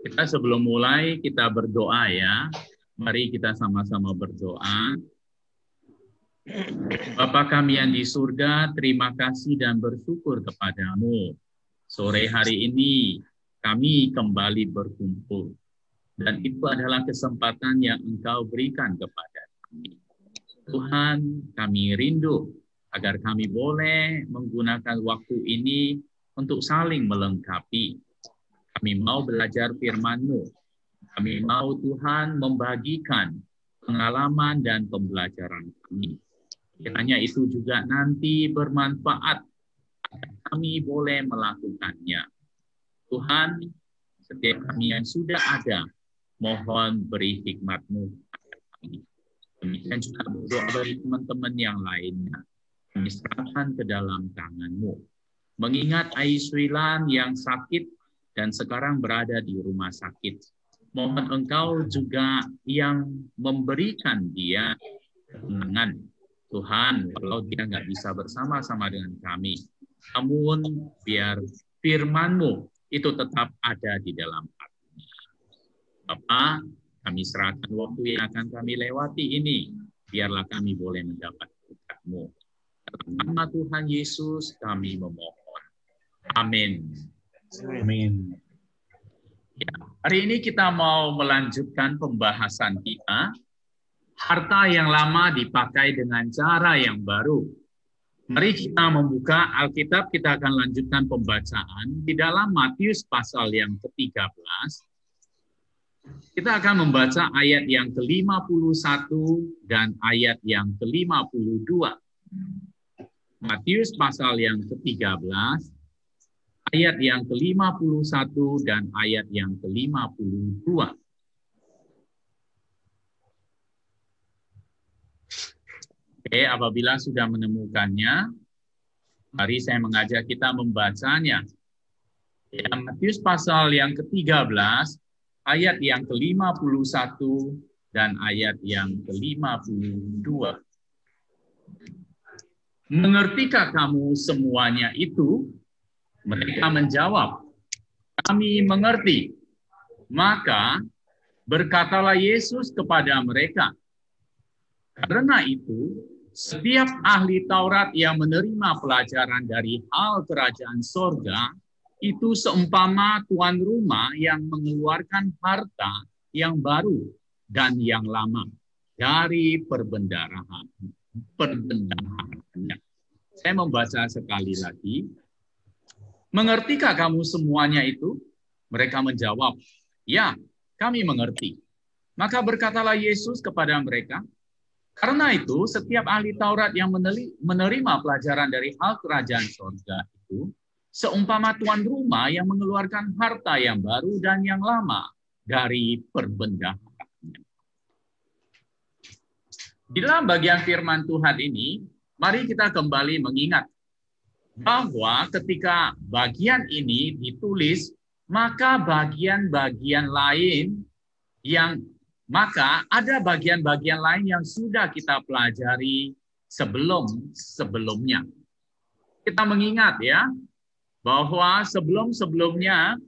Kita sebelum mulai, kita berdoa ya. Mari kita sama-sama berdoa. Bapa kami yang di surga, terima kasih dan bersyukur kepadamu. Sore hari ini kami kembali berkumpul. Dan itu adalah kesempatan yang Engkau berikan kepada kami. Tuhan, kami rindu agar kami boleh menggunakan waktu ini untuk saling melengkapi. Kami mau belajar firman-Mu. Kami mau Tuhan membagikan pengalaman dan pembelajaran kami. Kiranya itu juga nanti bermanfaat agar kami boleh melakukannya. Tuhan, setiap kami yang sudah ada, mohon beri hikmat-Mu kepada kami. Demikian juga berdoa bagi teman-teman yang lainnya. Kami serahkan ke dalam tangan-Mu. Mengingat Aiswilan yang sakit dan sekarang berada di rumah sakit. Mohon Engkau juga yang memberikan dia ketenangan. Tuhan, kalau dia nggak bisa bersama-sama dengan kami, namun biar firman-Mu itu tetap ada di dalam hatinya. Bapa, kami serahkan waktu yang akan kami lewati ini, biarlah kami boleh mendapat berkat-Mu. Dalam nama Tuhan Yesus kami memohon. Amin. Amin. Ya, hari ini kita mau melanjutkan pembahasan kita. Harta yang lama dipakai dengan cara yang baru. Mari kita membuka Alkitab, kita akan lanjutkan pembacaan di dalam Matius pasal yang ke-13. Kita akan membaca ayat yang ke-51 dan ayat yang ke-52. Matius pasal yang ke-13, ayat yang ke-51 dan ayat yang ke-52. Oke, apabila sudah menemukannya, mari saya mengajak kita membacanya. Ya, Matius pasal yang ke-13, ayat yang ke-51 dan ayat yang ke-52. Mengertikah kamu semuanya itu? Mereka menjawab, kami mengerti. Maka berkatalah Yesus kepada mereka, karena itu, setiap ahli Taurat yang menerima pelajaran dari hal kerajaan sorga, itu seumpama tuan rumah yang mengeluarkan harta yang baru dan yang lama dari perbendaharaannya. Saya membaca sekali lagi. Mengertikah kamu semuanya itu? Mereka menjawab, ya, kami mengerti. Maka berkatalah Yesus kepada mereka, karena itu setiap ahli Taurat yang menerima pelajaran dari hal kerajaan sorga itu, seumpama tuan rumah yang mengeluarkan harta yang baru dan yang lama dari perbendaharaannya. Di dalam bagian firman Tuhan ini, mari kita kembali mengingat bahwa ketika bagian ini ditulis, maka bagian-bagian lain maka ada bagian-bagian lain yang sudah kita pelajari sebelumnya. Kita mengingat ya, bahwa sebelum-sebelumnya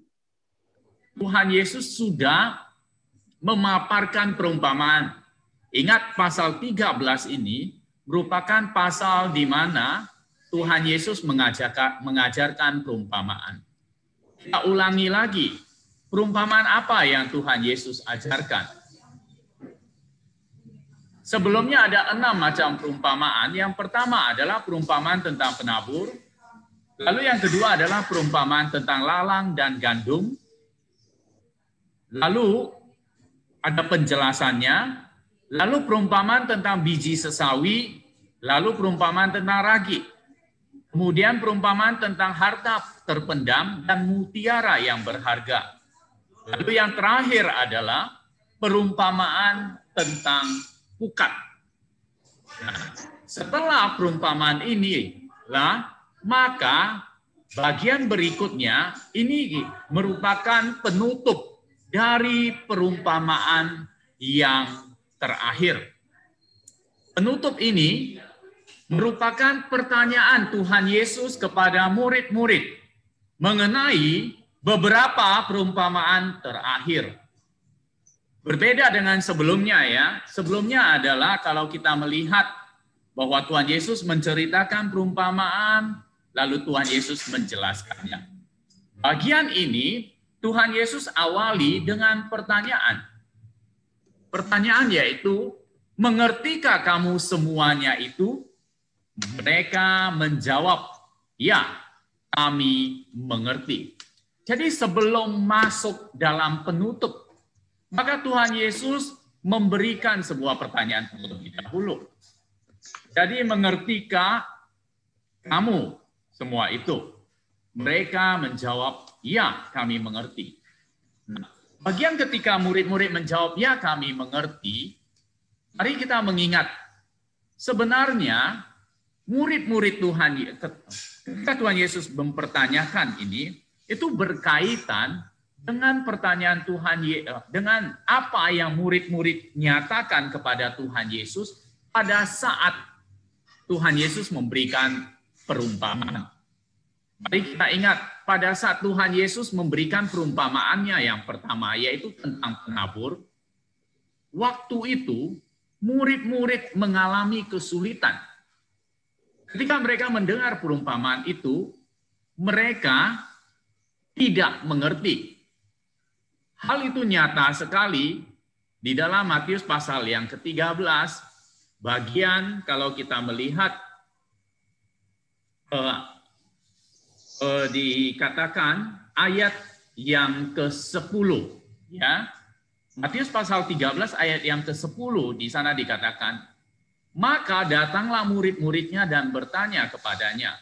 Tuhan Yesus sudah memaparkan perumpamaan. Ingat pasal 13 ini merupakan pasal di mana Tuhan Yesus mengajarkan perumpamaan. Kita ulangi lagi, perumpamaan apa yang Tuhan Yesus ajarkan? Sebelumnya ada 6 macam perumpamaan. Yang pertama adalah perumpamaan tentang penabur. Lalu yang kedua adalah perumpamaan tentang lalang dan gandum. Lalu ada penjelasannya. Lalu perumpamaan tentang biji sesawi. Lalu perumpamaan tentang ragi. Kemudian perumpamaan tentang harta terpendam dan mutiara yang berharga. Lalu yang terakhir adalah perumpamaan tentang pukat. Nah, setelah perumpamaan ini maka bagian berikutnya ini merupakan penutup dari perumpamaan yang terakhir. Penutup ini merupakan pertanyaan Tuhan Yesus kepada murid-murid mengenai beberapa perumpamaan terakhir. Berbeda dengan sebelumnya ya. Sebelumnya adalah kalau kita melihat bahwa Tuhan Yesus menceritakan perumpamaan, lalu Tuhan Yesus menjelaskannya. Bagian ini Tuhan Yesus awali dengan pertanyaan. Pertanyaan yaitu, mengertikah kamu semuanya itu? Mereka menjawab, ya, kami mengerti. Jadi sebelum masuk dalam penutup, maka Tuhan Yesus memberikan sebuah pertanyaan terlebih dahulu. Jadi mengertikah kamu semua itu? Mereka menjawab, ya kami mengerti. Nah, bagian ketika murid-murid menjawab, ya kami mengerti, mari kita mengingat, sebenarnya murid-murid Tuhan, ketika Tuhan Yesus mempertanyakan ini, itu berkaitan dengan pertanyaan Tuhan, dengan apa yang murid-murid nyatakan kepada Tuhan Yesus pada saat Tuhan Yesus memberikan perumpamaan. Mari kita ingat, pada saat Tuhan Yesus memberikan perumpamaannya yang pertama, yaitu tentang penabur, waktu itu murid-murid mengalami kesulitan. Ketika mereka mendengar perumpamaan itu, mereka tidak mengerti. Hal itu nyata sekali di dalam Matius pasal yang ke-13, bagian kalau kita melihat dikatakan ayat yang ke-10 ya. Matius pasal 13 ayat yang ke-10 di sana dikatakan, maka datanglah murid-muridnya dan bertanya kepadanya,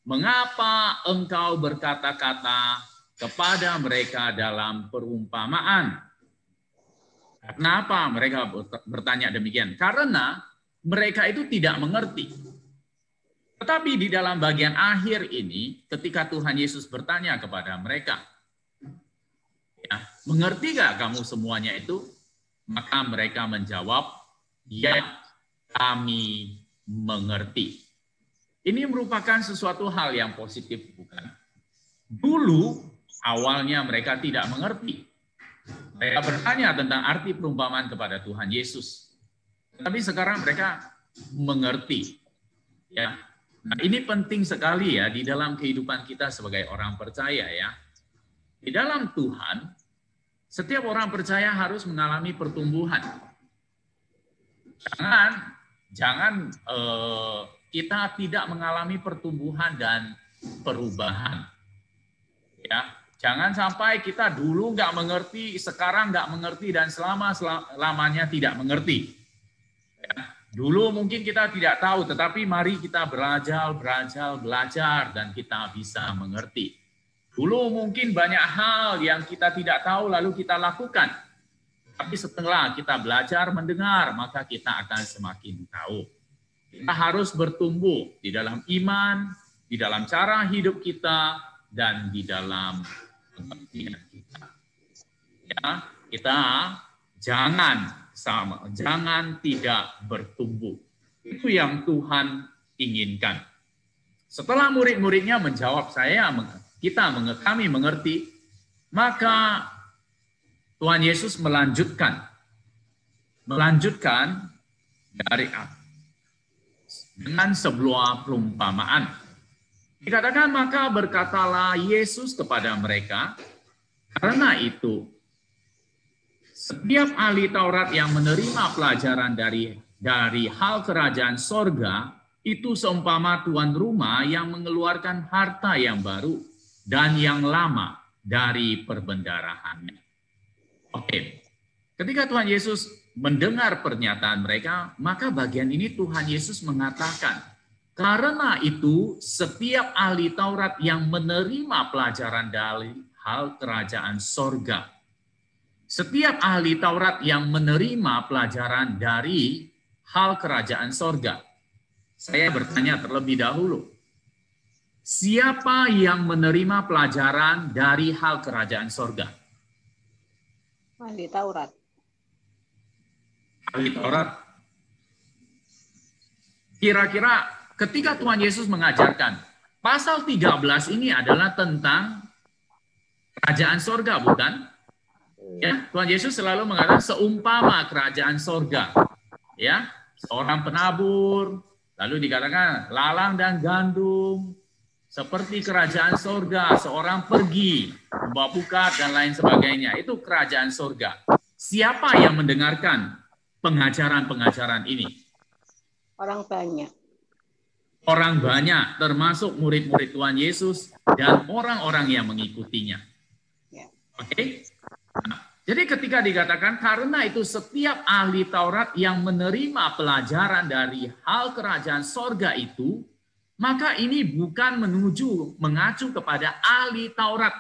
mengapa engkau berkata-kata kepada mereka dalam perumpamaan? Kenapa mereka bertanya demikian? Karena mereka itu tidak mengerti. Tetapi di dalam bagian akhir ini, ketika Tuhan Yesus bertanya kepada mereka, ya, mengerti gak kamu semuanya itu? Maka mereka menjawab, ya kami mengerti. Ini merupakan sesuatu hal yang positif, bukan? Dulu, awalnya mereka tidak mengerti. Mereka bertanya tentang arti perumpamaan kepada Tuhan Yesus. Tapi sekarang mereka mengerti. Ya. Nah, ini penting sekali ya di dalam kehidupan kita sebagai orang percaya ya. Di dalam Tuhan, setiap orang percaya harus mengalami pertumbuhan. Jangan kita tidak mengalami pertumbuhan dan perubahan. Ya, jangan sampai kita dulu nggak mengerti, sekarang nggak mengerti, dan lamanya tidak mengerti. Ya, dulu mungkin kita tidak tahu, tetapi mari kita belajar, dan kita bisa mengerti. Dulu mungkin banyak hal yang kita tidak tahu lalu kita lakukan. Tapi setelah kita belajar mendengar, maka kita akan semakin tahu. Kita harus bertumbuh di dalam iman, di dalam cara hidup kita, dan di dalam pengertian kita. Ya, kita jangan tidak bertumbuh. Itu yang Tuhan inginkan. Setelah murid-muridnya menjawab, kami mengerti, maka Tuhan Yesus melanjutkan dari dengan sebuah perumpamaan. Dikatakan, maka berkatalah Yesus kepada mereka, karena itu setiap ahli Taurat yang menerima pelajaran dari hal kerajaan sorga, itu seumpama tuan rumah yang mengeluarkan harta yang baru dan yang lama dari perbendarahannya. Oke, ketika Tuhan Yesus mendengar pernyataan mereka, maka bagian ini Tuhan Yesus mengatakan, karena itu setiap ahli Taurat yang menerima pelajaran dari hal kerajaan sorga, setiap ahli Taurat yang menerima pelajaran dari hal kerajaan sorga. Saya bertanya terlebih dahulu, siapa yang menerima pelajaran dari hal kerajaan sorga? Ahli Taurat. Ahli Taurat. Kira-kira ketika Tuhan Yesus mengajarkan, pasal 13 ini adalah tentang kerajaan sorga, bukan? Ya, Tuhan Yesus selalu mengatakan seumpama kerajaan sorga. Ya, seorang penabur, lalu dikatakan lalang dan gandum, seperti kerajaan sorga, seorang pergi membawa pukat dan lain sebagainya. Itu kerajaan sorga. Siapa yang mendengarkan pengajaran-pengajaran ini? Orang banyak. Orang banyak, termasuk murid-murid Tuhan Yesus dan orang-orang yang mengikutinya. Oke? Nah, jadi ketika dikatakan karena itu setiap ahli Taurat yang menerima pelajaran dari hal kerajaan sorga itu, maka ini bukan mengacu kepada ahli Taurat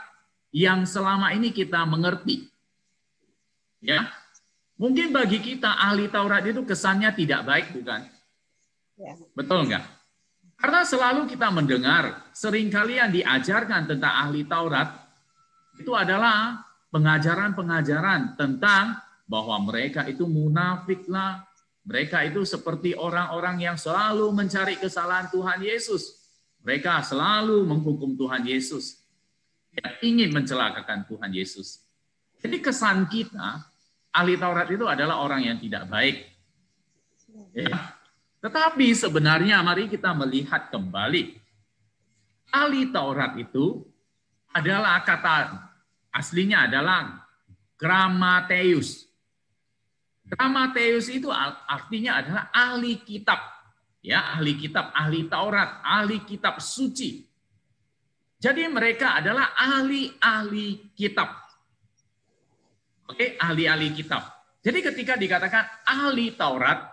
yang selama ini kita mengerti. Ya, mungkin bagi kita ahli Taurat itu kesannya tidak baik, bukan? Ya. Betul nggak? Karena selalu kita mendengar, seringkali yang diajarkan tentang ahli Taurat, itu adalah pengajaran-pengajaran tentang bahwa mereka itu munafik lah, mereka itu seperti orang-orang yang selalu mencari kesalahan Tuhan Yesus. Mereka selalu menghukum Tuhan Yesus, yang ingin mencelakakan Tuhan Yesus. Jadi kesan kita, ahli Taurat itu adalah orang yang tidak baik. Ya. Tetapi sebenarnya mari kita melihat kembali. Ahli Taurat itu adalah kata aslinya adalah grammateus. Grammateus itu artinya adalah ahli kitab. Ya, ahli kitab, ahli Taurat, ahli kitab suci. Jadi mereka adalah ahli-ahli kitab. Oke, ahli-ahli kitab. Jadi ketika dikatakan ahli Taurat,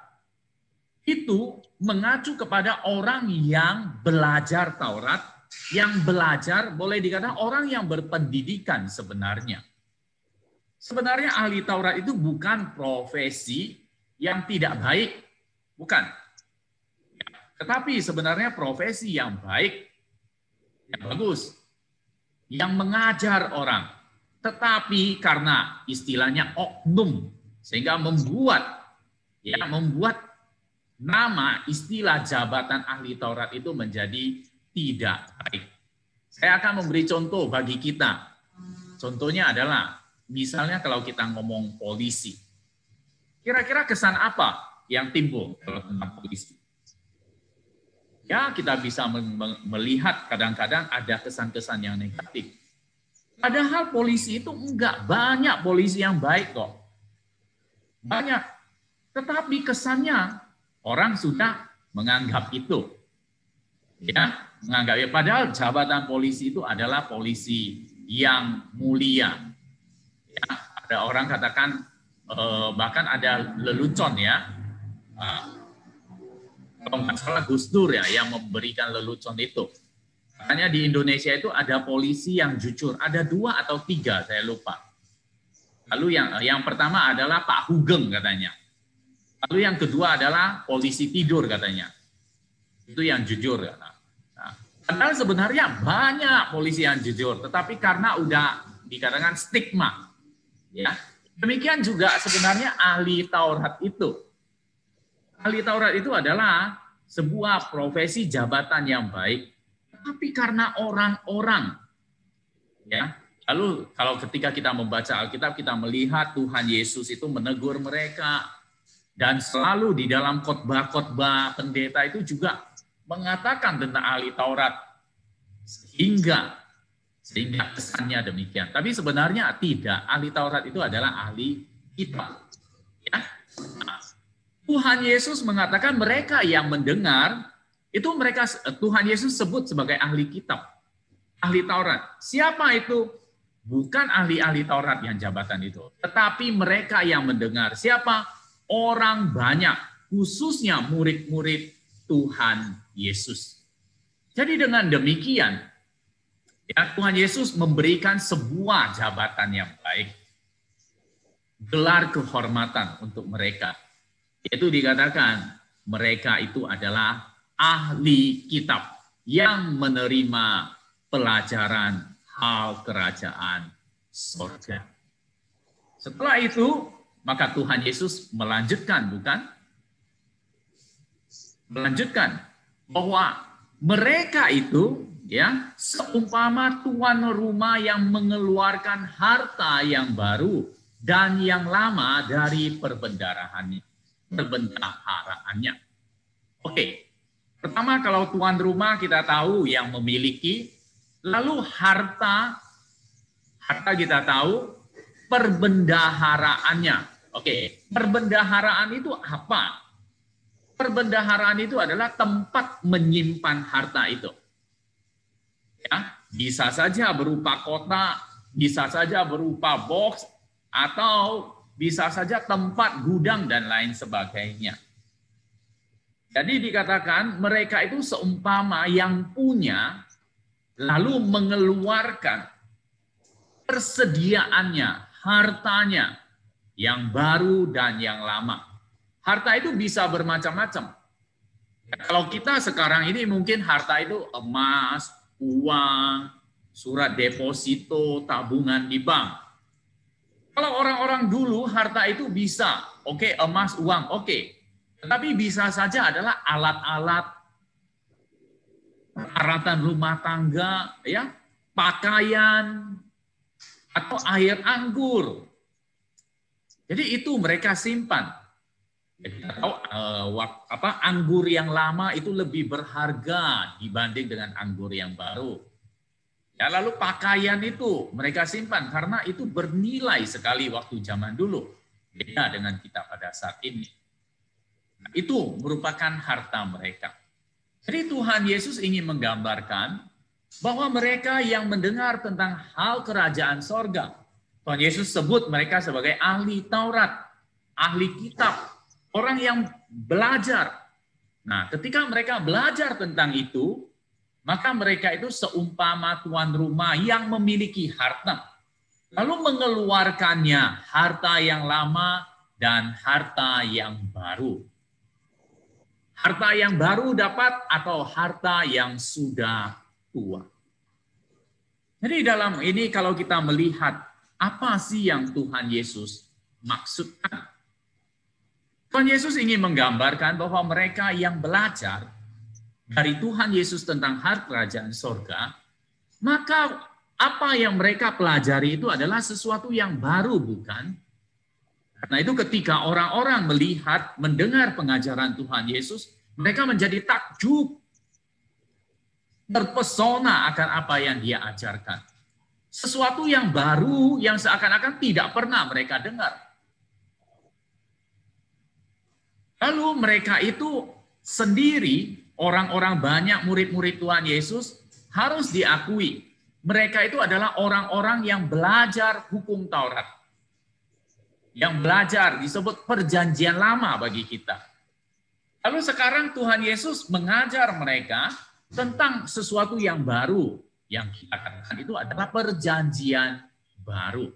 itu mengacu kepada orang yang belajar Taurat, yang belajar boleh dikatakan orang yang berpendidikan sebenarnya. Sebenarnya ahli Taurat itu bukan profesi yang tidak baik, bukan. Tetapi sebenarnya profesi yang baik, yang bagus, yang mengajar orang. Tetapi karena istilahnya oknum, sehingga membuat nama istilah jabatan ahli Taurat itu menjadi tidak baik. Saya akan memberi contoh bagi kita. Contohnya adalah, misalnya kalau kita ngomong polisi. Kira-kira kesan apa yang timbul kalau tentang polisi? Ya, kita bisa melihat kadang-kadang ada kesan-kesan yang negatif. Padahal polisi itu enggak banyak polisi yang baik kok. Banyak. Tetapi kesannya orang sudah menganggap itu. Ya, menganggap. Padahal jabatan polisi itu adalah polisi yang mulia. Ya, ada orang katakan, bahkan ada lelucon ya. Kalau nggak salah Gus Dur ya yang memberikan lelucon itu. Makanya di Indonesia itu ada polisi yang jujur. Ada 2 atau 3, saya lupa. Lalu yang pertama adalah Pak Hugeng katanya. Lalu yang kedua adalah polisi tidur katanya. Itu yang jujur. Nah, padahal sebenarnya banyak polisi yang jujur, tetapi karena udah dikatakan stigma. Ya. Demikian juga sebenarnya ahli Taurat itu. Ahli Taurat itu adalah sebuah profesi jabatan yang baik, tetapi karena orang-orang. Ya. Lalu kalau ketika kita membaca Alkitab, kita melihat Tuhan Yesus itu menegur mereka. Dan selalu di dalam khotbah-khotbah pendeta itu juga mengatakan tentang ahli Taurat. Sehingga kesannya demikian. Tapi sebenarnya tidak. Ahli Taurat itu adalah ahli kitab. Ya. Nah, Tuhan Yesus mengatakan mereka yang mendengar, itu mereka Tuhan Yesus sebut sebagai ahli kitab. Ahli Taurat. Siapa itu? Bukan ahli-ahli Taurat yang jabatan itu. Tetapi mereka yang mendengar. Siapa? Orang banyak, khususnya murid-murid Tuhan Yesus. Jadi dengan demikian, ya, Tuhan Yesus memberikan sebuah jabatan yang baik, gelar kehormatan untuk mereka. Yaitu dikatakan mereka itu adalah ahli kitab yang menerima pelajaran hal kerajaan surga. Setelah itu, maka Tuhan Yesus melanjutkan, bukan? Melanjutkan bahwa mereka itu ya, seumpama tuan rumah yang mengeluarkan harta yang baru dan yang lama dari perbendaharaannya. Oke, pertama kalau tuan rumah kita tahu yang memiliki, lalu harta kita tahu perbendaharaannya. Oke, perbendaharaan itu apa? Perbendaharaan itu adalah tempat menyimpan harta itu. Ya, bisa saja berupa kotak, bisa saja berupa box, atau bisa saja tempat gudang dan lain sebagainya. Jadi dikatakan mereka itu seumpama yang punya, lalu mengeluarkan persediaannya, hartanya, yang baru dan yang lama. Harta itu bisa bermacam-macam. Kalau kita sekarang ini mungkin harta itu emas, uang, surat deposito, tabungan di bank. Kalau orang-orang dulu harta itu bisa, oke, emas, uang, oke. Tetapi bisa saja adalah alat-alat, peralatan rumah tangga, ya, pakaian, atau air anggur. Jadi itu mereka simpan. Kita tahu anggur yang lama itu lebih berharga dibanding dengan anggur yang baru. Ya, lalu pakaian itu mereka simpan karena itu bernilai sekali waktu zaman dulu. Beda dengan kita pada saat ini. Nah, itu merupakan harta mereka. Jadi Tuhan Yesus ingin menggambarkan bahwa mereka yang mendengar tentang hal kerajaan sorga, Tuhan Yesus sebut mereka sebagai ahli Taurat, ahli kitab, orang yang belajar. Nah, ketika mereka belajar tentang itu, maka mereka itu seumpama tuan rumah yang memiliki harta, lalu mengeluarkannya, harta yang lama dan harta yang baru. Harta yang baru dapat atau harta yang sudah tua. Jadi dalam ini kalau kita melihat apa sih yang Tuhan Yesus maksudkan? Tuhan Yesus ingin menggambarkan bahwa mereka yang belajar dari Tuhan Yesus tentang hal kerajaan sorga, maka apa yang mereka pelajari itu adalah sesuatu yang baru, bukan? Karena itu ketika orang-orang melihat, mendengar pengajaran Tuhan Yesus, mereka menjadi takjub, terpesona akan apa yang dia ajarkan. Sesuatu yang baru yang seakan-akan tidak pernah mereka dengar. Lalu mereka itu sendiri, orang-orang banyak murid-murid Tuhan Yesus, harus diakui. Mereka itu adalah orang-orang yang belajar hukum Taurat. Yang belajar disebut perjanjian lama bagi kita. Lalu sekarang Tuhan Yesus mengajar mereka tentang sesuatu yang baru. Yang kita katakan itu adalah perjanjian baru.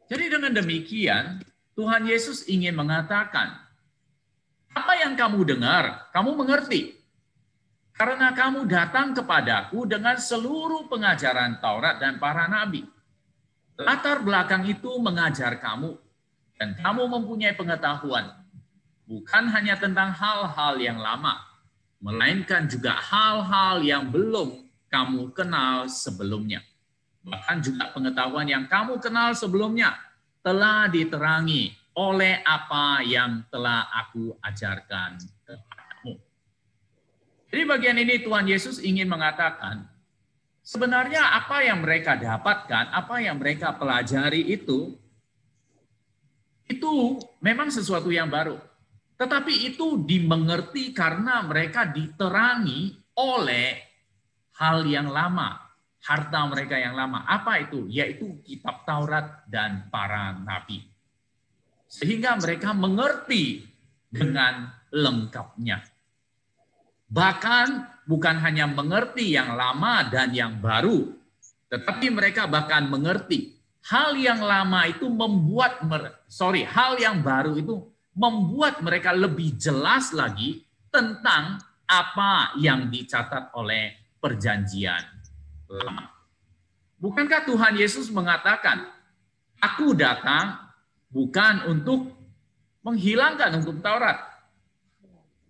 Jadi dengan demikian, Tuhan Yesus ingin mengatakan, apa yang kamu dengar, kamu mengerti. Karena kamu datang kepadaku dengan seluruh pengajaran Taurat dan para nabi. Latar belakang itu mengajar kamu, dan kamu mempunyai pengetahuan. Bukan hanya tentang hal-hal yang lama, melainkan juga hal-hal yang belum kamu kenal sebelumnya. Bahkan juga pengetahuan yang kamu kenal sebelumnya telah diterangi oleh apa yang telah aku ajarkan kepadamu. Jadi bagian ini Tuhan Yesus ingin mengatakan, sebenarnya apa yang mereka dapatkan, apa yang mereka pelajari itu memang sesuatu yang baru. Tetapi itu dimengerti karena mereka diterangi oleh hal yang lama, harta mereka yang lama. Apa itu? Yaitu kitab Taurat dan para nabi. Sehingga mereka mengerti dengan lengkapnya. Bahkan bukan hanya mengerti yang lama dan yang baru, tetapi mereka bahkan mengerti hal yang lama itu hal yang baru itu membuat mereka lebih jelas lagi tentang apa yang dicatat oleh perjanjian lama. Bukankah Tuhan Yesus mengatakan, aku datang bukan untuk menghilangkan hukum Taurat,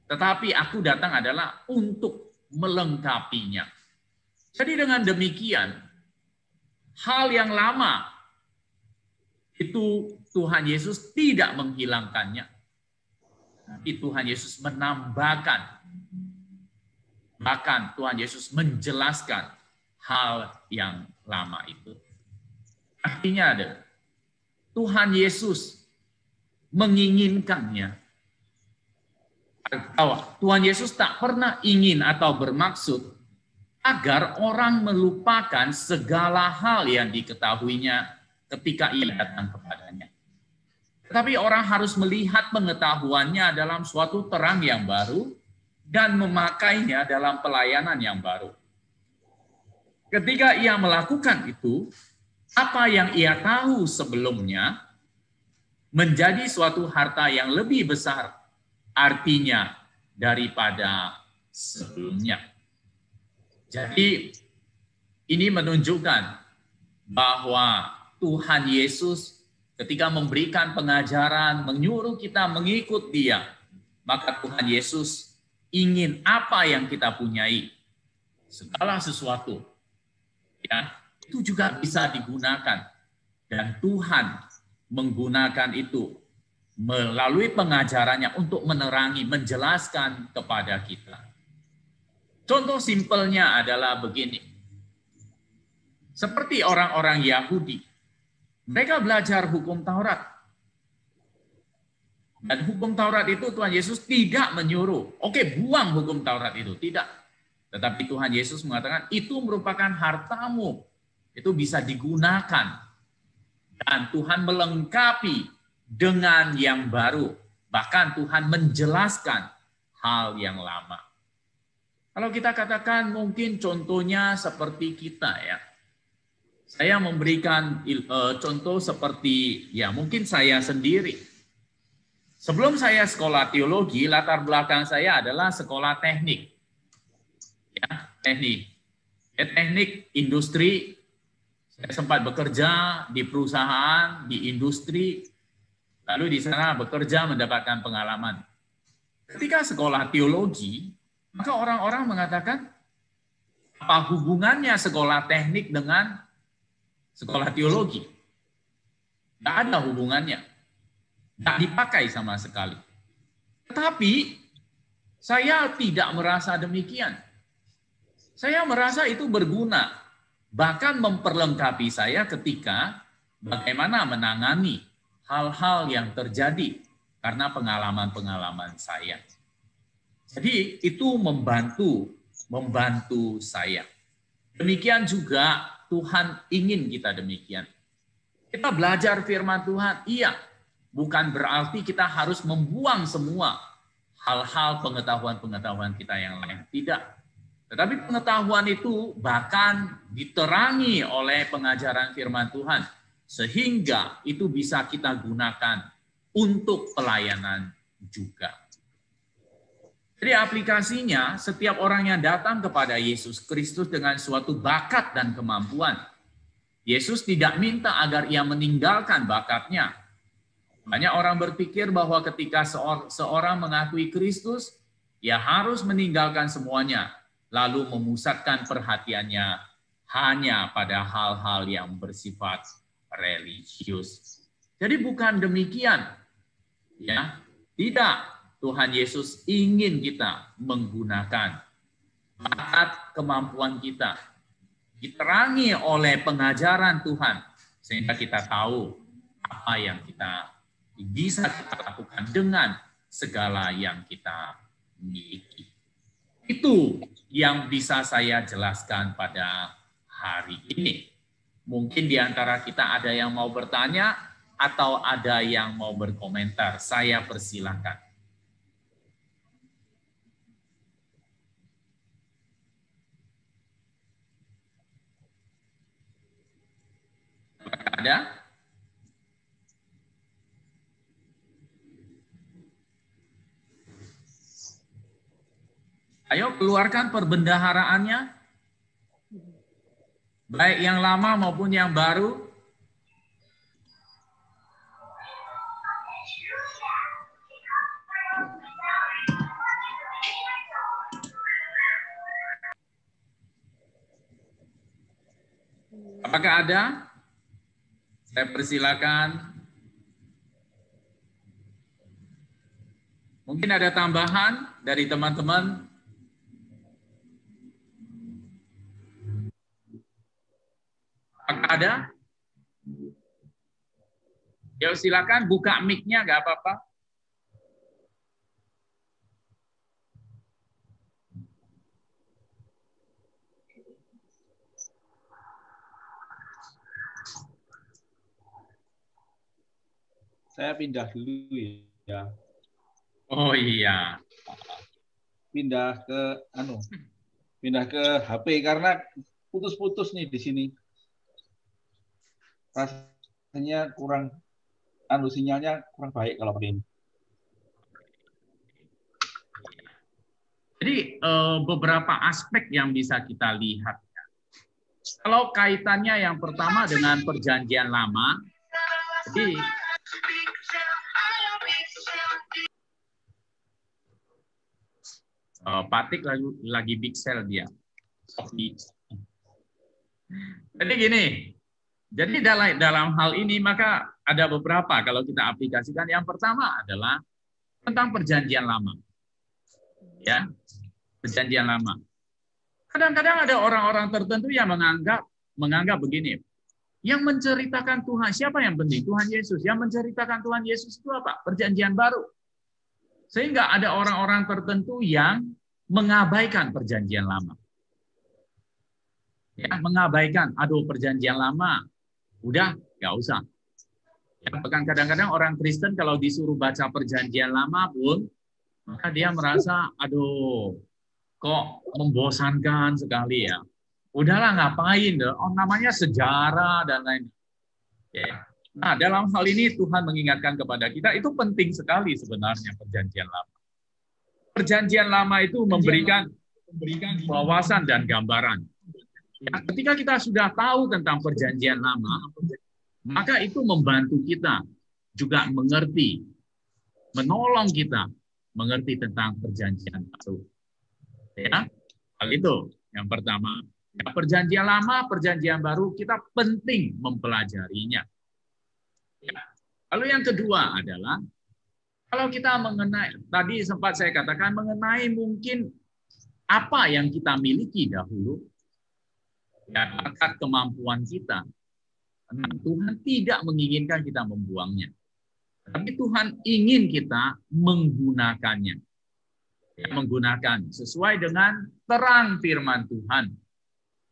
tetapi aku datang adalah untuk melengkapinya. Jadi dengan demikian, hal yang lama itu Tuhan Yesus tidak menghilangkannya. Tapi Tuhan Yesus menambahkan. Bahkan Tuhan Yesus menjelaskan hal yang lama itu. Artinya ada, Tuhan Yesus menginginkannya. Tuhan Yesus tak pernah ingin atau bermaksud agar orang melupakan segala hal yang diketahuinya ketika ia datang kepadanya. Tetapi orang harus melihat pengetahuannya dalam suatu terang yang baru dan memakainya dalam pelayanan yang baru. Ketika ia melakukan itu, apa yang ia tahu sebelumnya menjadi suatu harta yang lebih besar artinya daripada sebelumnya. Jadi ini menunjukkan bahwa Tuhan Yesus ketika memberikan pengajaran, menyuruh kita mengikut Dia, maka Tuhan Yesus ingin apa yang kita punyai, segala sesuatu, ya, itu juga bisa digunakan. Dan Tuhan menggunakan itu melalui pengajarannya untuk menerangi, menjelaskan kepada kita. Contoh simpelnya adalah begini. Seperti orang-orang Yahudi, mereka belajar hukum Taurat. Dan hukum Taurat itu Tuhan Yesus tidak menyuruh, oke, buang hukum Taurat itu, tidak. Tetapi Tuhan Yesus mengatakan, itu merupakan hartamu, itu bisa digunakan. Dan Tuhan melengkapi dengan yang baru. Bahkan Tuhan menjelaskan hal yang lama. Kalau kita katakan mungkin contohnya seperti kita ya. Saya memberikan contoh seperti ya mungkin saya sendiri. Sebelum saya sekolah teologi, latar belakang saya adalah sekolah teknik. Ya, teknik. Teknik industri. Saya sempat bekerja di perusahaan, di industri. Lalu di sana bekerja mendapatkan pengalaman. Ketika sekolah teologi, maka orang-orang mengatakan, apa hubungannya sekolah teknik dengan sekolah teologi? Tidak ada hubungannya. Tidak dipakai sama sekali. Tetapi, saya tidak merasa demikian. Saya merasa itu berguna. Bahkan memperlengkapi saya ketika bagaimana menangani hal-hal yang terjadi karena pengalaman-pengalaman saya. Jadi itu membantu saya. Demikian juga Tuhan ingin kita demikian. Kita belajar firman Tuhan, iya. Bukan berarti kita harus membuang semua hal-hal pengetahuan-pengetahuan kita yang lain. Tidak. Tetapi pengetahuan itu bahkan diterangi oleh pengajaran firman Tuhan. Sehingga itu bisa kita gunakan untuk pelayanan juga. Jadi aplikasinya, setiap orang yang datang kepada Yesus Kristus dengan suatu bakat dan kemampuan, Yesus tidak minta agar ia meninggalkan bakatnya. Banyak orang berpikir bahwa ketika seorang mengakui Kristus, ia harus meninggalkan semuanya, lalu memusatkan perhatiannya hanya pada hal-hal yang bersifat religius. Jadi bukan demikian. Ya, tidak. Tuhan Yesus ingin kita menggunakan bakat kemampuan kita, diterangi oleh pengajaran Tuhan, sehingga kita tahu apa yang bisa kita lakukan dengan segala yang kita miliki. Itu yang bisa saya jelaskan pada hari ini. Mungkin di antara kita ada yang mau bertanya atau ada yang mau berkomentar. Saya persilahkan. Ada? Ayo keluarkan perbendaharaannya, baik yang lama maupun yang baru. Apakah ada? Saya persilakan. Mungkin ada tambahan dari teman-teman. Apakah ada? Ya silakan buka mic-nya, nggak apa-apa. Saya pindah dulu ya. Oh iya. Pindah ke HP karena putus-putus nih di sini. Rasanya kurang sinyalnya kurang baik kalau pakai ini. Jadi beberapa aspek yang bisa kita lihat. Kalau kaitannya yang pertama dengan perjanjian lama, jadi Patik lagi big sell dia. Jadi gini, jadi dalam hal ini maka ada beberapa kalau kita aplikasikan. Yang pertama adalah tentang perjanjian lama. Ya, perjanjian lama. Kadang-kadang ada orang-orang tertentu yang menganggap begini. Yang menceritakan Tuhan, siapa yang penting? Tuhan Yesus. Yang menceritakan Tuhan Yesus itu apa? Perjanjian baru. Sehingga ada orang-orang tertentu yang mengabaikan perjanjian lama. Ya, mengabaikan, aduh perjanjian lama, udah nggak usah. Ya, bahkan kadang-kadang orang Kristen kalau disuruh baca perjanjian lama pun, maka dia merasa, aduh, kok membosankan sekali ya. Udahlah ngapain, namanya sejarah dan lain. Ya. Nah, dalam hal ini Tuhan mengingatkan kepada kita, itu penting sekali sebenarnya perjanjian lama. Perjanjian lama itu memberikan wawasan dan gambaran. Ya, ketika kita sudah tahu tentang perjanjian lama, maka itu membantu kita juga mengerti, menolong kita mengerti tentang perjanjian baru. Ya, hal itu yang pertama. Ya, perjanjian lama, perjanjian baru, kita penting mempelajarinya. Ya. Lalu yang kedua adalah, kalau kita mengenai, tadi sempat saya katakan, mengenai mungkin apa yang kita miliki dahulu, ya, bakat kemampuan kita. Nah, Tuhan tidak menginginkan kita membuangnya. Tapi Tuhan ingin kita menggunakannya. Ya, menggunakan sesuai dengan terang firman Tuhan.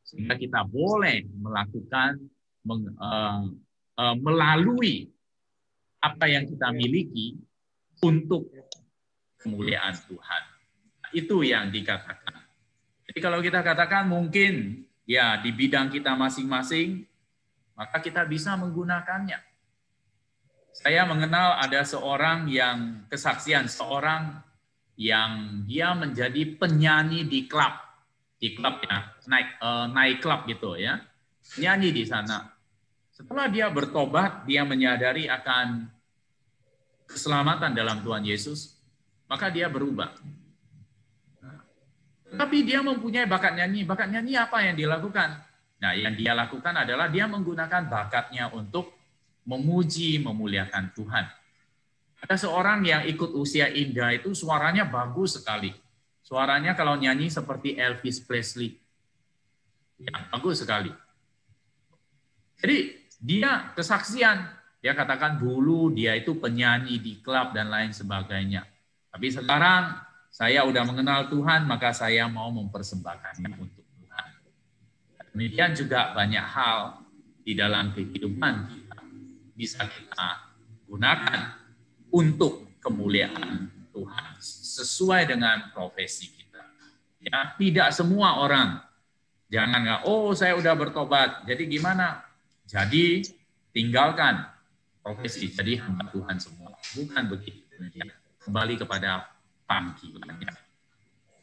Sehingga kita boleh melakukan, melalui apa yang kita miliki untuk kemuliaan Tuhan. Itu yang dikatakan. Jadi kalau kita katakan mungkin ya di bidang kita masing-masing, maka kita bisa menggunakannya. Saya mengenal ada seorang yang kesaksian, seorang yang dia menjadi penyanyi di klub ya, naik klub gitu ya, nyanyi di sana. Setelah dia bertobat, dia menyadari akan keselamatan dalam Tuhan Yesus, maka dia berubah. Tapi dia mempunyai bakat nyanyi. Bakat nyanyi apa yang dilakukan? Nah, yang dia lakukan adalah dia menggunakan bakatnya untuk memuji, memuliakan Tuhan. Ada seorang yang ikut Usia Indah itu suaranya bagus sekali. Suaranya kalau nyanyi seperti Elvis Presley. Ya, bagus sekali. Jadi dia kesaksian. Dia katakan dulu dia itu penyanyi di klub dan lain sebagainya. Tapi sekarang saya udah mengenal Tuhan, maka saya mau mempersembahkannya untuk Tuhan. Demikian juga banyak hal di dalam kehidupan kita bisa kita gunakan untuk kemuliaan Tuhan sesuai dengan profesi kita. Ya, tidak semua orang. Jangan nggak, oh saya udah bertobat, jadi gimana? Jadi tinggalkan profesi, jadi hamba Tuhan semua. Bukan begitu. Kembali kepada panggilannya.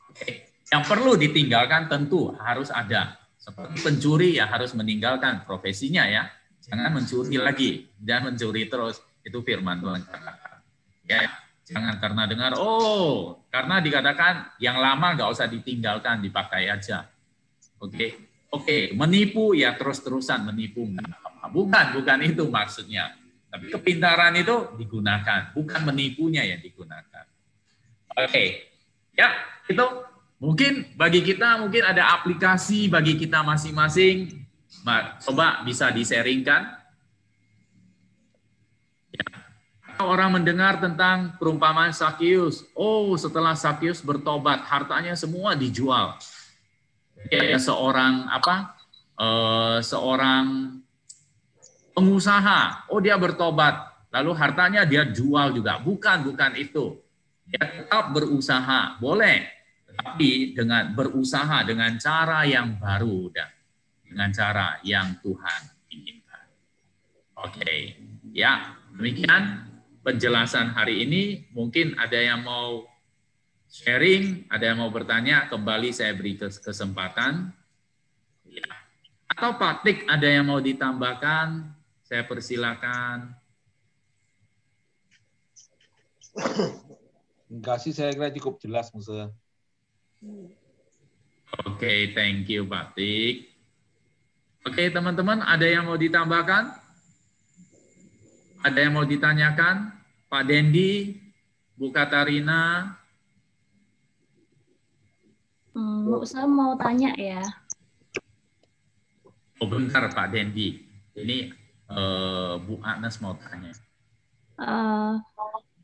Oke. Yang perlu ditinggalkan tentu harus ada. Seperti pencuri ya harus meninggalkan profesinya ya. Jangan mencuri lagi dan mencuri terus. Itu firman Tuhan katakan. Ya, jangan karena dengar, oh karena dikatakan yang lama nggak usah ditinggalkan, dipakai aja. Oke. Oke, menipu ya terus-terusan menipu. Bukan itu maksudnya. Tapi kepintaran itu digunakan, bukan menipunya yang digunakan. Oke, ya itu mungkin bagi kita mungkin ada aplikasi bagi kita masing-masing. Coba bisa di-sharingkan. Ya. Orang mendengar tentang perumpamaan Sakius. Oh, setelah Sakius bertobat, hartanya semua dijual. Kayak seorang pengusaha, oh dia bertobat, lalu hartanya dia jual juga. Bukan itu. Dia tetap berusaha, boleh, tapi dengan berusaha dengan cara yang baru dan dengan cara yang Tuhan inginkan. Oke, ya demikian penjelasan hari ini. Mungkin ada yang mau sharing, ada yang mau bertanya, kembali saya beri kesempatan. Ya. Atau Pak Tik ada yang mau ditambahkan? Saya persilakan. Enggak sih, saya kira cukup jelas, Musa. Oke, thank you, Pak Tik. Oke, teman-teman, ada yang mau ditambahkan? Ada yang mau ditanyakan? Pak Dendi, Bu Katarina? Saya mau tanya ya. Oh, bentar, Pak Dendi. Ini Bu Agnes mau tanya.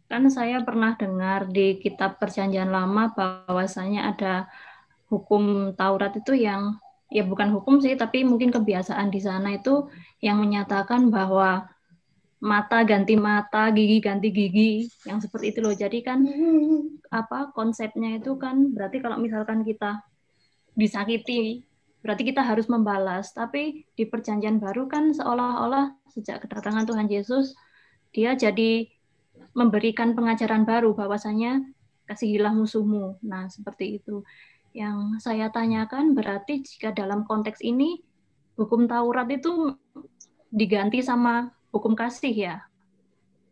Kan saya pernah dengar di kitab Perjanjian Lama bahwasanya ada hukum Taurat itu yang, ya bukan hukum sih, tapi mungkin kebiasaan di sana itu yang menyatakan bahwa mata ganti mata, gigi ganti gigi, yang seperti itu loh. Jadi kan konsepnya itu kan berarti kalau misalkan kita disakiti, berarti kita harus membalas. Tapi di Perjanjian Baru kan seolah-olah sejak kedatangan Tuhan Yesus, dia jadi memberikan pengajaran baru bahwasanya kasihilah musuhmu. Nah, seperti itu. Yang saya tanyakan berarti jika dalam konteks ini hukum Taurat itu diganti sama hukum kasih ya.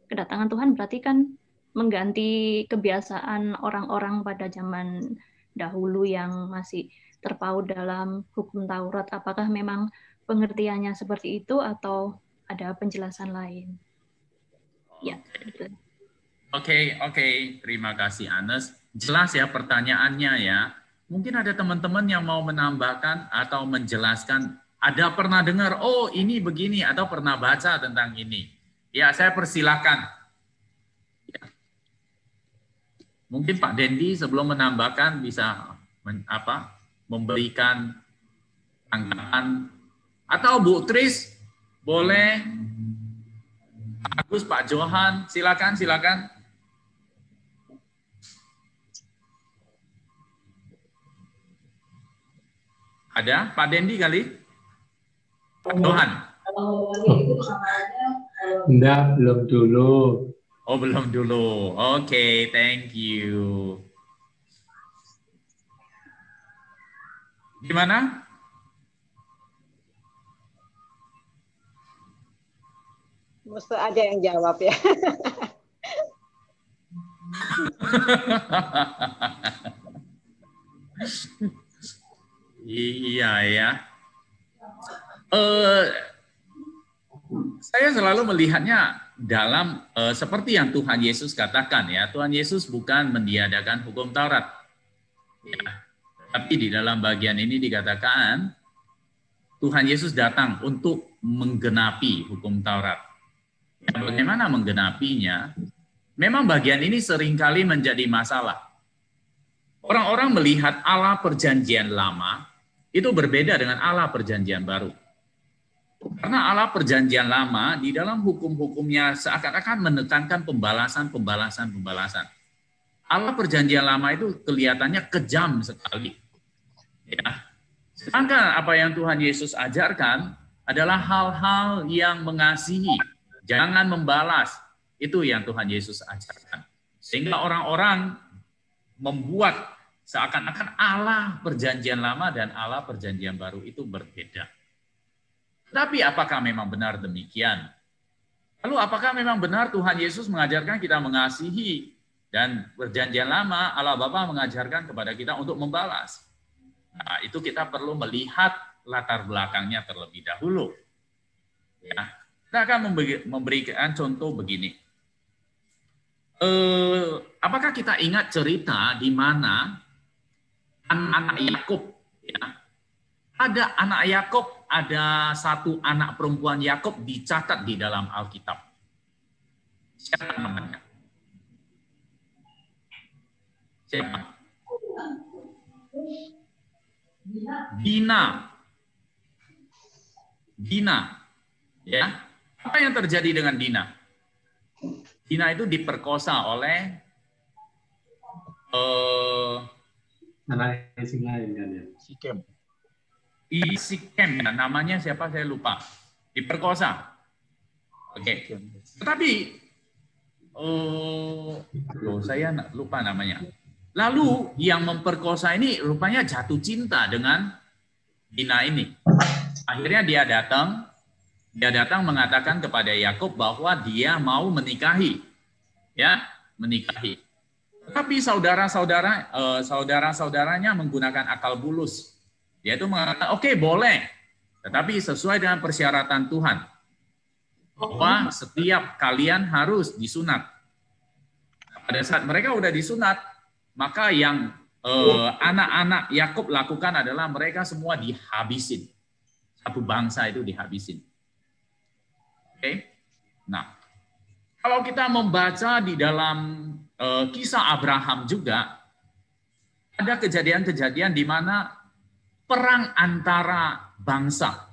Kedatangan Tuhan berarti kan mengganti kebiasaan orang-orang pada zaman dahulu yang masih terpaut dalam hukum Taurat. Apakah memang pengertiannya seperti itu atau ada penjelasan lain? Ya. Oke. Terima kasih, Anes. Jelas ya pertanyaannya ya. Mungkin ada teman-teman yang mau menambahkan atau menjelaskan. Ada pernah dengar, oh ini begini, atau pernah baca tentang ini. Ya, saya persilakan. Ya. Mungkin Pak Dendi sebelum menambahkan bisa memberikan tanggapan, atau Bu Tris boleh, Agus, Pak Johan, silakan. Ada Pak Dendi kali? Pak Johan. Enggak, belum dulu. Oh, belum dulu. Oke, thank you. Gimana? Mesti ada yang jawab ya. Iya ya. Saya selalu melihatnya dalam seperti yang Tuhan Yesus katakan ya. Tuhan Yesus bukan meniadakan hukum Taurat. Ya. Tapi di dalam bagian ini dikatakan Tuhan Yesus datang untuk menggenapi hukum Taurat. Ya, bagaimana menggenapinya? Memang bagian ini seringkali menjadi masalah. Orang-orang melihat Allah Perjanjian Lama itu berbeda dengan Allah Perjanjian Baru. Karena Allah Perjanjian Lama di dalam hukum-hukumnya seakan-akan menekankan pembalasan. Allah Perjanjian Lama itu kelihatannya kejam sekali. Ya. Sedangkan apa yang Tuhan Yesus ajarkan adalah hal-hal yang mengasihi, jangan membalas. Itu yang Tuhan Yesus ajarkan. Sehingga orang-orang membuat seakan-akan Allah Perjanjian Lama dan Allah Perjanjian Baru itu berbeda. Tapi apakah memang benar demikian? Lalu apakah memang benar Tuhan Yesus mengajarkan kita mengasihi dan Perjanjian Lama Allah Bapa mengajarkan kepada kita untuk membalas? Nah, itu kita perlu melihat latar belakangnya terlebih dahulu. Ya, kita akan memberikan contoh begini. Apakah kita ingat cerita di mana anak Yakub, ya, ada anak Yakub, ada satu anak perempuan Yakub dicatat di dalam Alkitab. Siapa namanya? Siapa? Dina. Ya. Apa yang terjadi dengan Dina? Dina itu diperkosa oleh anak yang lain kan ya. Sikem, ya, namanya siapa saya lupa. Diperkosa. Oke. Tetapi saya lupa namanya. Lalu yang memperkosa ini rupanya jatuh cinta dengan Dina ini. Akhirnya dia datang mengatakan kepada Yakub bahwa dia mau menikahi, ya, menikahi. Tapi saudara-saudaranya menggunakan akal bulus. Dia itu mengatakan, oke, boleh, tetapi sesuai dengan persyaratan Tuhan bahwa setiap kalian harus disunat. Pada saat mereka udah disunat, maka yang anak-anak Yakub lakukan adalah mereka semua dihabisin. Satu bangsa itu dihabisin. Oke. Nah, kalau kita membaca di dalam kisah Abraham juga, ada kejadian-kejadian di mana perang antara bangsa,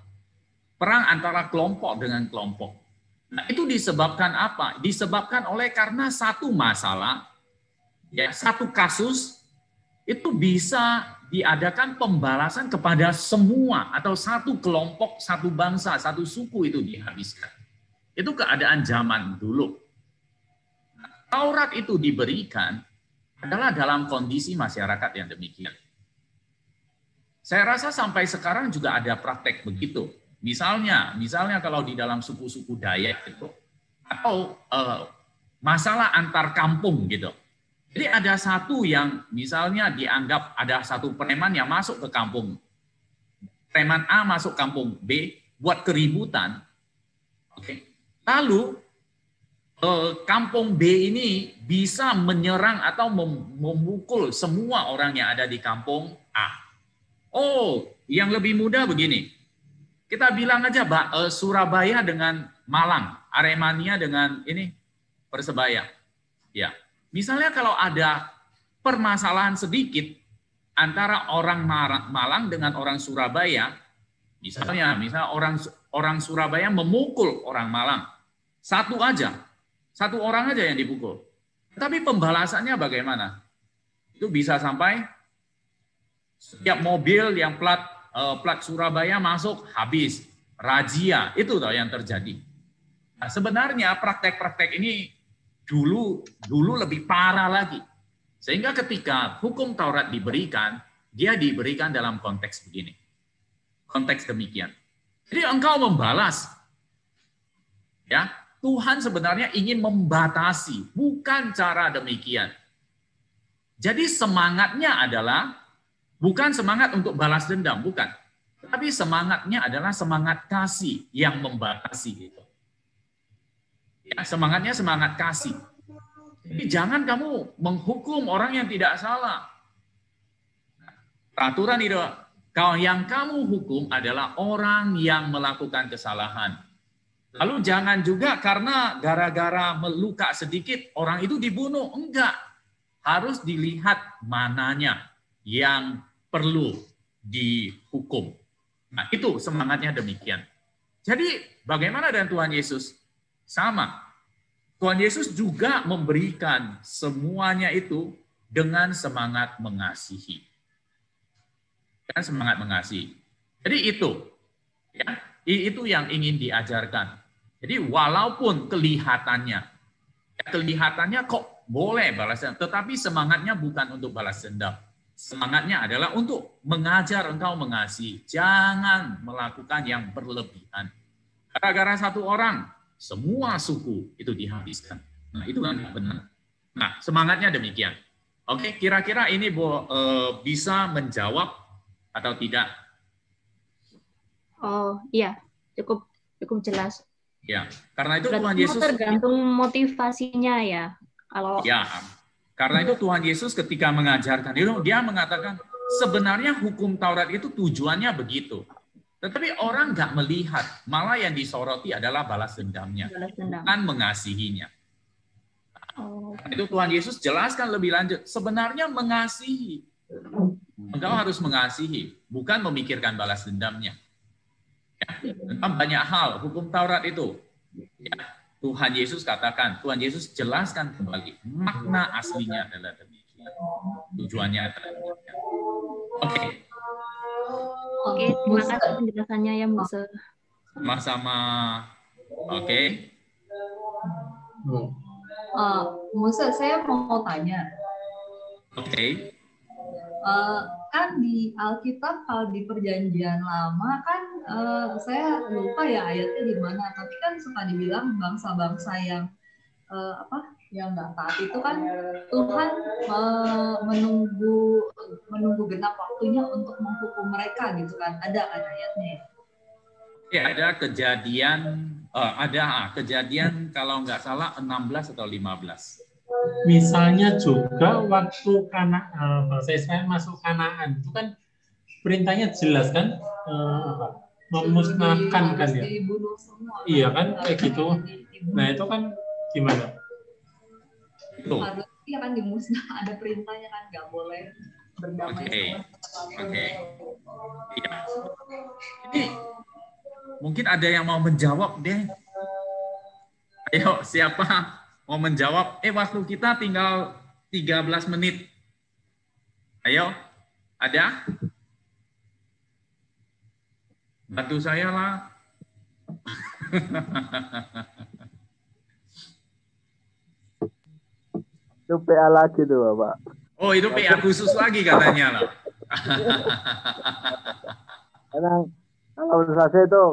perang antara kelompok dengan kelompok. Nah, itu disebabkan apa? Disebabkan oleh karena satu masalah, ya, satu kasus itu bisa diadakan pembalasan kepada semua atau satu kelompok, satu bangsa, satu suku itu dihabiskan. Itu keadaan zaman dulu. Nah, Taurat itu diberikan adalah dalam kondisi masyarakat yang demikian. Saya rasa sampai sekarang juga ada praktek begitu. Misalnya kalau di dalam suku-suku Dayak itu, atau masalah antar kampung gitu. Jadi ada satu yang misalnya dianggap ada satu preman yang masuk ke kampung. Preman A masuk kampung B, buat keributan. Oke. Lalu kampung B ini bisa menyerang atau memukul semua orang yang ada di kampung A. Oh, yang lebih mudah begini. Kita bilang aja Surabaya dengan Malang, Aremania dengan ini Persebaya. Ya. Misalnya kalau ada permasalahan sedikit antara orang Malang dengan orang Surabaya, misalnya orang Surabaya memukul orang Malang, satu orang aja yang dipukul. Tapi pembalasannya bagaimana? Itu bisa sampai setiap mobil yang plat Surabaya masuk habis, razia, itu toh yang terjadi. Nah, sebenarnya praktek-praktek ini dulu lebih parah lagi. Sehingga ketika hukum Taurat diberikan, dia diberikan dalam konteks begini. Konteks demikian. Jadi engkau membalas. Ya, Tuhan sebenarnya ingin membatasi, bukan cara demikian. Jadi semangatnya adalah bukan semangat untuk balas dendam, bukan. Tapi semangatnya adalah semangat kasih yang membatasi itu. Ya, semangatnya semangat kasih. Jadi jangan kamu menghukum orang yang tidak salah. Peraturan itu, yang kamu hukum adalah orang yang melakukan kesalahan. Lalu jangan juga karena gara-gara meluka sedikit orang itu dibunuh. Enggak. Harus dilihat mananya yang perlu dihukum. Nah, itu semangatnya demikian. Jadi bagaimana dengan Tuhan Yesus? Sama. Tuhan Yesus juga memberikan semuanya itu dengan semangat mengasihi. Dengan semangat mengasihi. Jadi itu, ya, itu yang ingin diajarkan. Jadi walaupun kelihatannya kok boleh balas dendam, tetapi semangatnya bukan untuk balas dendam. Semangatnya adalah untuk mengajar engkau mengasihi. Jangan melakukan yang berlebihan. Gara-gara satu orang, semua suku itu dihabiskan. Nah, itu kan benar. Nah, semangatnya demikian. Oke, kira-kira ini bisa menjawab atau tidak? Oh iya, cukup jelas. Ya, karena itu Berarti Tuhan semua Yesus tergantung motivasinya ya. Kalau ya, karena itu Tuhan Yesus ketika mengajarkan itu dia mengatakan sebenarnya hukum Taurat itu tujuannya begitu. Tetapi orang nggak melihat, malah yang disoroti adalah balas dendamnya, balas dendam. bukan mengasihinya. Oh. Itu Tuhan Yesus jelaskan lebih lanjut. Sebenarnya mengasihi. Engkau harus mengasihi, bukan memikirkan balas dendamnya. Ya, tentang banyak hal, hukum Taurat itu. Ya, Tuhan Yesus katakan, Tuhan Yesus jelaskan kembali. Makna aslinya adalah demikian. Tujuannya adalah demikian. Oke. Oke, terima kasih penjelasannya ya, Muse. Sama-sama. Oke. Muse, saya mau tanya. Oke. Kan di Alkitab kalau di Perjanjian Lama kan saya lupa ya ayatnya di mana, tapi kan suka dibilang bangsa-bangsa yang yang nggak taat itu kan Tuhan menunggu genap waktunya untuk menghukum mereka gitu kan, ada kan ayatnya? Ya, ada kejadian kalau nggak salah 16 atau 15. Misalnya juga waktu bangsa Israel masuk Kanaan itu kan perintahnya jelas kan, memusnahkan kan ya. Iya kan kayak gitu. Nah itu kan gimana? Harusnya kan dimusnah, ada perintahnya kan, nggak boleh berdamai. Oke. Ya. Ini mungkin ada yang mau menjawab deh. Ayo, siapa mau menjawab? Waktu kita tinggal 13 menit. Ayo, ada? Bantu saya lah. Itu PA lagi tuh, Bapak. Oh, itu PA khusus lagi katanya lah. Karena kalau menurut saya itu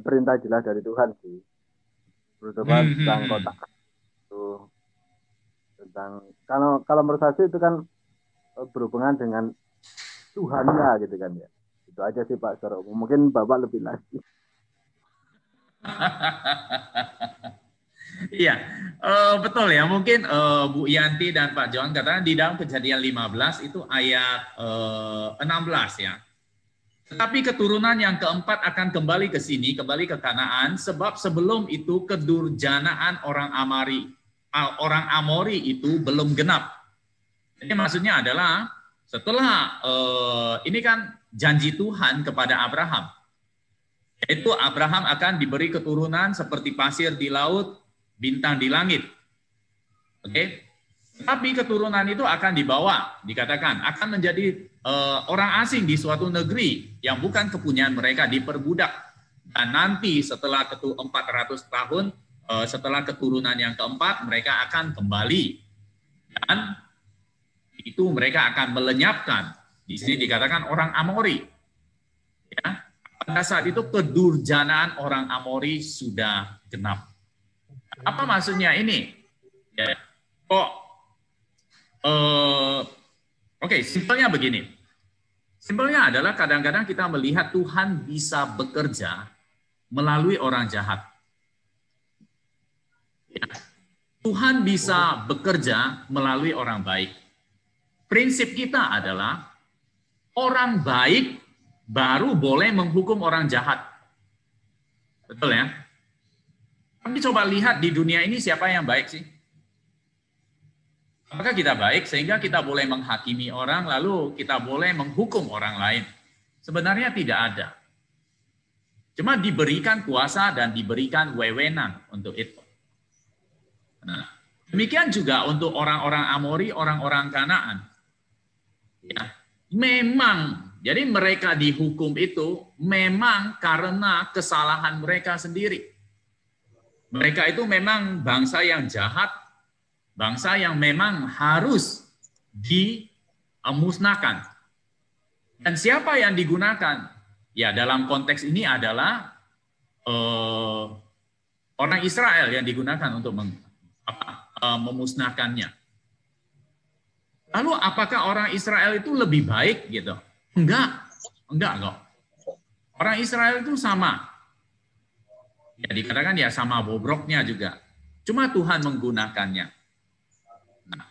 perintah jelas dari Tuhan sih. Terutama tentang kotak itu, tentang kalau menurut saya itu kan berhubungan dengan Tuhannya gitu kan ya. Itu aja sih Pak Soro. Mungkin Bapak lebih lagi. Iya, betul ya. Mungkin Bu Yanti dan Pak John katakan di dalam Kejadian 15 itu ayat 16 ya. Tetapi keturunan yang keempat akan kembali ke sini, kembali ke Kanaan, sebab sebelum itu kedurjanaan orang Amori itu belum genap. Jadi maksudnya adalah setelah ini kan janji Tuhan kepada Abraham, yaitu Abraham akan diberi keturunan seperti pasir di laut, bintang di langit. Oke. Tapi keturunan itu akan dibawa, dikatakan akan menjadi orang asing di suatu negeri yang bukan kepunyaan mereka, diperbudak. Dan nanti setelah 400 tahun, setelah keturunan yang keempat, mereka akan kembali. Dan itu mereka akan melenyapkan. Di sini dikatakan orang Amori. Ya. Pada saat itu kedurjanaan orang Amori sudah genap. Apa maksudnya ini? Ya. Oke, simpelnya begini. Simpelnya adalah kadang-kadang kita melihat Tuhan bisa bekerja melalui orang jahat. Ya. Tuhan bisa bekerja melalui orang baik. Prinsip kita adalah orang baik baru boleh menghukum orang jahat. Betul ya? Tapi coba lihat di dunia ini siapa yang baik sih? Apakah kita baik sehingga kita boleh menghakimi orang lalu kita boleh menghukum orang lain? Sebenarnya tidak ada. Cuma diberikan kuasa dan diberikan wewenang untuk itu. Nah, demikian juga untuk orang-orang Amori, orang-orang Kanaan. Ya, memang, jadi mereka dihukum itu memang karena kesalahan mereka sendiri. Mereka itu memang bangsa yang jahat, bangsa yang memang harus dimusnahkan. Dan siapa yang digunakan? Ya, dalam konteks ini adalah orang Israel yang digunakan untuk memusnahkannya. Lalu apakah orang Israel itu lebih baik gitu? Enggak kok. Orang Israel itu sama. Ya dikatakan ya sama bobroknya juga. Cuma Tuhan menggunakannya. Nah,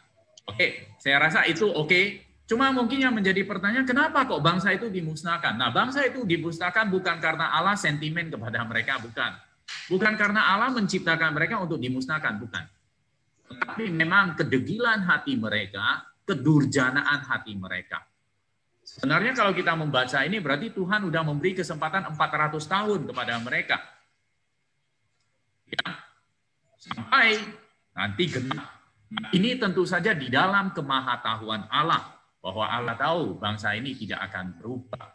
oke, saya rasa itu oke. Cuma mungkin yang menjadi pertanyaan, kenapa kok bangsa itu dimusnahkan? Nah, bangsa itu dimusnahkan bukan karena Allah sentimen kepada mereka, bukan. Bukan karena Allah menciptakan mereka untuk dimusnahkan, bukan. Tapi memang kedegilan hati mereka, kedurjanaan hati mereka. Sebenarnya kalau kita membaca ini berarti Tuhan sudah memberi kesempatan 400 tahun kepada mereka. Ya, sampai nanti genap. Ini tentu saja di dalam kemahatauan Allah, bahwa Allah tahu bangsa ini tidak akan berubah.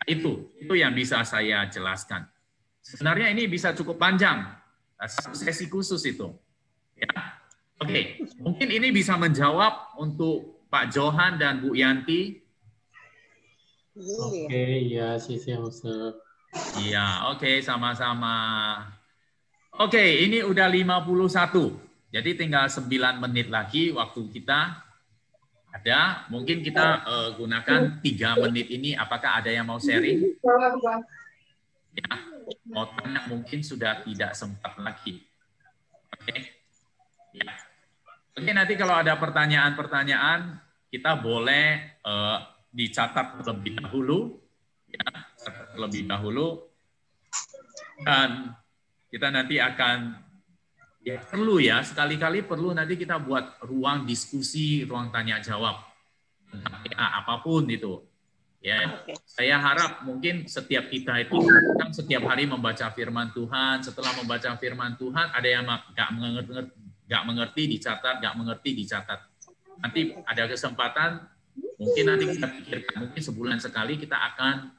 Itu yang bisa saya jelaskan. Sebenarnya ini bisa cukup panjang, sesi khusus itu. Ya. Oke, mungkin ini bisa menjawab untuk Pak Johan dan Bu Yanti. Oke, ya, Ustaz. Iya, oke, sama-sama. Oke, ini udah 51. Jadi tinggal 9 menit lagi waktu kita ada. Mungkin kita gunakan 3 menit ini. Apakah ada yang mau sharing? Ya, mau tanya mungkin sudah tidak sempat lagi. Oke. Ya. Oke, nanti kalau ada pertanyaan-pertanyaan, kita boleh dicatat terlebih dahulu, ya, terlebih dahulu, dan kita nanti akan, ya perlu ya, sekali-kali perlu nanti kita buat ruang diskusi, ruang tanya jawab, ya, apapun itu. Ya, saya harap mungkin setiap kita itu kan setiap hari membaca firman Tuhan. Setelah membaca firman Tuhan, ada yang nggak mengerti dicatat, nggak mengerti dicatat. Nanti ada kesempatan. Mungkin nanti kita pikirkan, mungkin sebulan sekali kita akan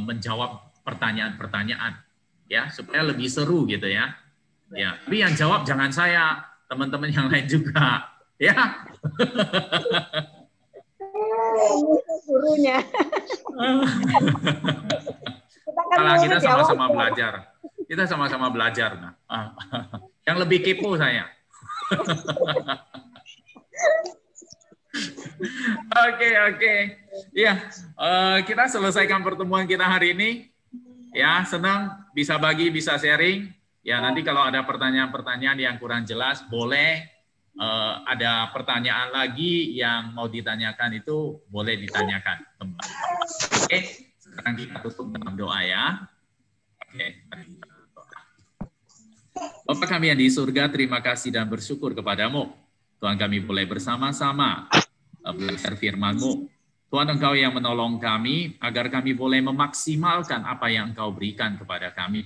menjawab pertanyaan-pertanyaan, ya supaya lebih seru gitu ya. Ya, tapi yang jawab jangan saya, teman-teman yang lain juga, ya. Gurunya. Kita sama-sama belajar. Kita sama-sama belajar. Nah. Yang lebih kepo saya. Oke. Ya, kita selesaikan pertemuan kita hari ini. Ya, senang bisa bagi, bisa sharing. Ya, nanti kalau ada pertanyaan-pertanyaan yang kurang jelas, boleh ada pertanyaan lagi yang mau ditanyakan itu boleh ditanyakan kembali. Oke, sekarang kita tutup dalam doa ya. Oke. Bapa kami yang di surga, terima kasih dan bersyukur kepadamu. Tuhan, kami boleh bersama-sama belajar firman-Mu. Tuhan, Engkau yang menolong kami agar kami boleh memaksimalkan apa yang Engkau berikan kepada kami.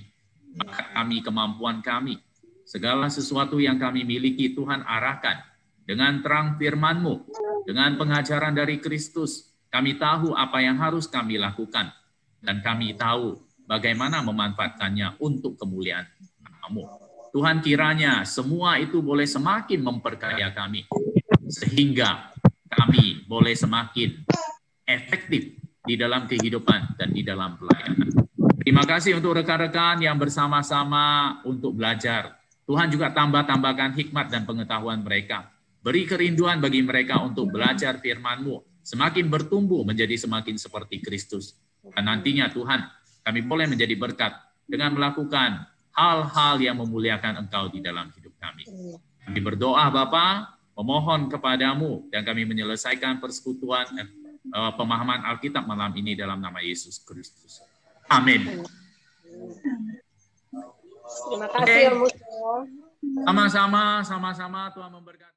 Maka kami, kemampuan kami, segala sesuatu yang kami miliki, Tuhan arahkan dengan terang firman-Mu, dengan pengajaran dari Kristus. Kami tahu apa yang harus kami lakukan, dan kami tahu bagaimana memanfaatkannya untuk kemuliaan nama-Mu. Tuhan, kiranya semua itu boleh semakin memperkaya kami, sehingga kami boleh semakin efektif di dalam kehidupan dan di dalam pelayanan. Terima kasih untuk rekan-rekan yang bersama-sama untuk belajar. Tuhan juga tambahkan hikmat dan pengetahuan mereka. Beri kerinduan bagi mereka untuk belajar firman-Mu, semakin bertumbuh menjadi semakin seperti Kristus. Dan nantinya Tuhan, kami boleh menjadi berkat dengan melakukan hal-hal yang memuliakan Engkau di dalam hidup kami. Kami berdoa Bapa, memohon kepadamu, dan kami menyelesaikan persekutuan pemahaman Alkitab malam ini dalam nama Yesus Kristus. Amin. Terima kasih, Sama-sama, Tuhan memberkati.